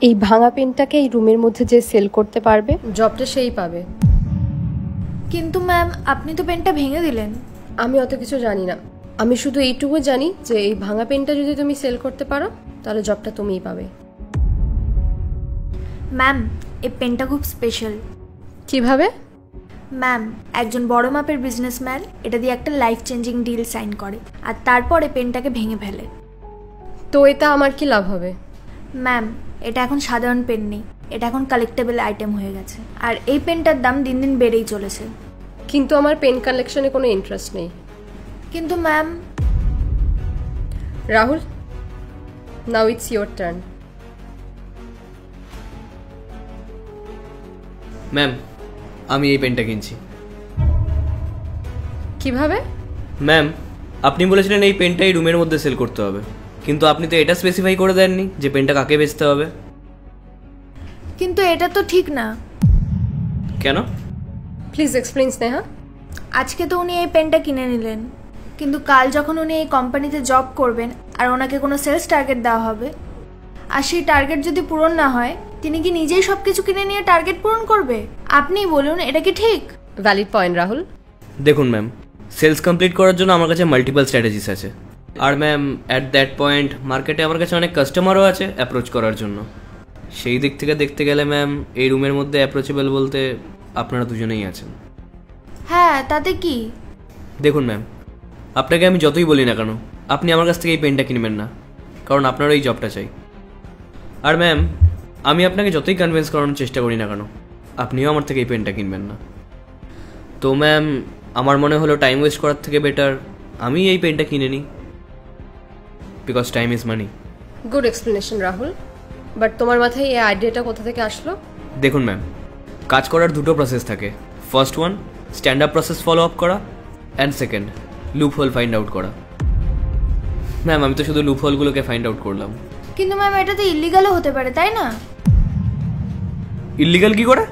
এই ভাঙা পেনটাকে এই রুমের মধ্যে যে সেল করতে পারবে জবটা সেই পাবে। কিন্তু ম্যাম আপনি তো পেনটা ভেঙে দিলেন। আমি অত কিছু জানি না, আমি শুধু এইটুকু জানি যে এই ভাঙা পেনটা যদি তুমি সেল করতে পারো তাহলে জবটা তুমিই পাবে। ম্যাম এই পেনটা খুব স্পেশাল। কিভাবে? ম্যাম একজন বড় মাপের বিজনেসম্যান এটা দিয়ে একটা লাইফ চেঞ্জিং ডিল সাইন করে আর তারপরে পেনটাকে ভেঙে ফেলে। তো এটা আমার কি লাভ হবে? ম্যাম এটা এখন সাধারণ পেন নেই, এটা এখন কালেক্টেবল আইটেম হয়ে গেছে আর এই পেনটার দাম দিন দিন বেড়েই চলেছে। কিন্তু আমার পেন কালেকশনে কোনো ইন্টারেস্ট নেই। কিন্তু ma'am. Rahul, now it's your turn. Ma'am আমি এই পেনটা কিনছি। কিভাবে? ম্যাম আপনি বলেছিলেন এই পেনটা এই রুমের মধ্যে সেল করতে হবে, কিন্তু আপনি তো এটা স্পেসিফাই করে দেননি যে পেনটা কাকে বেচতে হবে। কিন্তু এটা তো ঠিক না। কেন? Please explain Sneha. আজকে তো উনি এই পেনটা কিনে নিলেন, কিন্তু কাল যখন উনি এই কোম্পানিতে জব করবেন আর ওনাকে কোনো সেলস টার্গেট দেওয়া হবে আর সেই টার্গেট যদি পূরণ না হয় তিনি কি নিজেই সব কিছু কিনে নিয়ে টার্গেট পূরণ করবে? আপনিই বলুন এটা কি ঠিক? Valid point Rahul. দেখুন ম্যাম, সেলস কমপ্লিট করার জন্য আমার কাছে মাল্টিপল স্ট্র্যাটেজিস আছে, আর ম্যাম অ্যাট দ্যাট পয়েন্ট মার্কেটে আমার কাছে অনেক কাস্টমারও আছে অ্যাপ্রোচ করার জন্য। সেই দিক থেকে দেখতে গেলে ম্যাম এই রুমের মধ্যে অ্যাপ্রোচেবল বলতে আপনারা দুজনেই আছেন। হ্যাঁ তাতে কি? দেখুন ম্যাম, আপনাকে আমি যতই বলি না কেন আপনি আমার কাছ থেকে এই পেনটা কিনবেন না, কারণ আপনারও এই জবটা চাই। আর ম্যাম আমি আপনাকে যতই কনভিন্স করানোর চেষ্টা করি না কেন আপনিও আমার থেকে এই পেনটা কিনবেন না। তো ম্যাম আমার মনে হলো টাইম ওয়েস্ট করার থেকে বেটার আমি এই পেনটা কিনে নিই, because time is money. Good explanation Rahul, but তোমার মাথায় এই আইডিয়াটা কোথা থেকে আসলো? দেখুন ম্যাম, কাজ করার দুটো প্রসেস থাকে। First one stand up process follow up করা, and second loophole find out করা। ম্যাম আমি তো শুধু লুপ হোলগুলোকে ফাইন্ড আউট করলাম। কিন্তু ম্যাম এটা তো ইল্লিগালও হতে পারে, তাই না? ইল্লিগাল কি করে?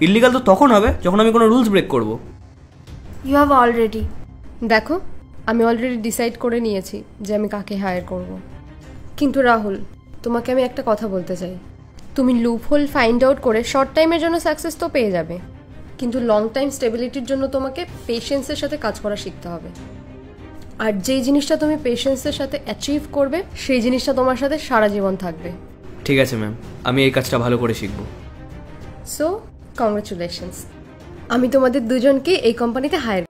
ইল্লিগাল তো তখন হবে যখন আমি কোনো রুলস ব্রেক করব। You have already. দেখো আমি অলরেডি ডিসাইড করে নিয়েছি যে আমি কাকে হায়ার করব। কিন্তু রাহুল তোমাকে আমি একটা কথা বলতে চাই, তুমি লুপ হোল ফাইন্ড আউট করে শর্ট টাইমের জন্য সাকসেস তো পেয়ে যাবে, কিন্তু লং টাইম স্টেবিলিটির জন্য তোমাকে পেশেন্সের সাথে কাজ করা শিখতে হবে। আর যেই জিনিসটা তুমি পেশেন্সের সাথে অ্যাচিভ করবে সেই জিনিসটা তোমার সাথে সারা জীবন থাকবে। ঠিক আছে ম্যাম, আমি এই কাজটা ভালো করে শিখব। সো কংগ্রেচুলেশনস, আমি তোমাদের দুজনকে এই কোম্পানিতে হায়ার